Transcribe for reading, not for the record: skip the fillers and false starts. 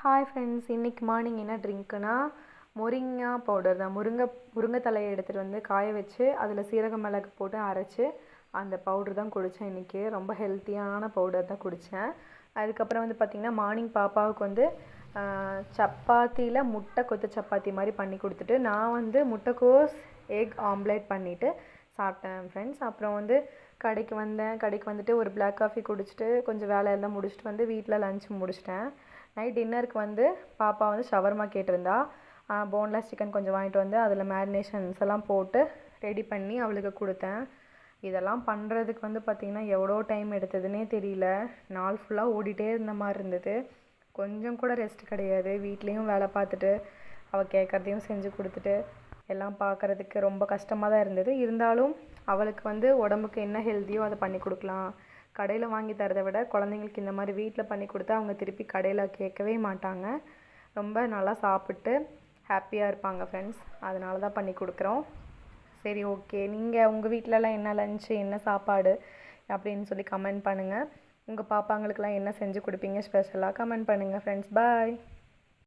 Hi friends, இன்றைக்கி morning என்ன ட்ரிங்க்குனா முருங்கா powder தான். முருங்கை தலையை எடுத்துகிட்டு வந்து காய வச்சு அதில் சீரக மிளகு போட்டு அரைச்சி அந்த பவுடர் தான் குடித்தேன் இன்றைக்கி. ரொம்ப ஹெல்த்தியான பவுடர் தான் குடித்தேன். அதுக்கப்புறம் வந்து பார்த்திங்கன்னா மார்னிங் பாப்பாவுக்கு வந்து சப்பாத்தியில் முட்டை கொத்து சப்பாத்தி மாதிரி பண்ணி கொடுத்துட்டு நான் வந்து முட்டைக்கோஸ் எக் ஆம்லேட் பண்ணிவிட்டு சாப்பிட்டேன் ஃப்ரெண்ட்ஸ். அப்புறம் வந்து கடைக்கு வந்துட்டு ஒரு பிளாக் காஃபி குடிச்சிட்டு கொஞ்சம் வேலையெல்லாம் முடிச்சுட்டு வந்து வீட்டில் லஞ்ச் முடிச்சிட்டேன். நைட் டின்னருக்கு வந்து பாப்பா வந்து ஷவர்மா கேட்டிருந்தா. போன்லெஸ் சிக்கன் கொஞ்சம் வாங்கிட்டு வந்து அதில் மேரினேஷன்ஸ் எல்லாம் போட்டு ரெடி பண்ணி அவளுக்கு கொடுத்தேன். இதெல்லாம் பண்ணுறதுக்கு வந்து பார்த்திங்கன்னா எவ்வளோ டைம் எடுத்ததுன்னே தெரியல. நாள் ஃபுல்லாக ஓடிட்டே இருந்த மாதிரி இருந்தது. கொஞ்சம் கூட ரெஸ்ட் கிடையாது. வீட்லேயும் வேலை பார்த்துட்டு அவள் கேட்குறதையும் செஞ்சு கொடுத்துட்டு எல்லாம் பார்க்குறதுக்கு ரொம்ப கஷ்டமாக தான் இருந்தது. இருந்தாலும் அவளுக்கு வந்து உடம்புக்கு என்ன ஹெல்த்தியோ அதை பண்ணி கொடுக்கலாம். கடையில் வாங்கி தரதை விட குழந்தைங்களுக்கு இந்த மாதிரி வீட்டில் பண்ணி கொடுத்தா அவங்க திருப்பி கடையில் கேட்கவே மாட்டாங்க. ரொம்ப நல்லா சாப்பிட்டு ஹாப்பியாக இருப்பாங்க ஃப்ரெண்ட்ஸ். அதனால தான் பண்ணி கொடுக்குறோம். சரி, ஓகே. நீங்கள் உங்கள் வீட்டிலலாம் என்ன லஞ்சு, என்ன சாப்பாடு அப்படின்னு சொல்லி கமெண்ட் பண்ணுங்கள். உங்கள் பாப்பாங்களுக்கெல்லாம் என்ன செஞ்சு கொடுப்பீங்க ஸ்பெஷலாக கமெண்ட் பண்ணுங்கள் ஃப்ரெண்ட்ஸ். பாய்.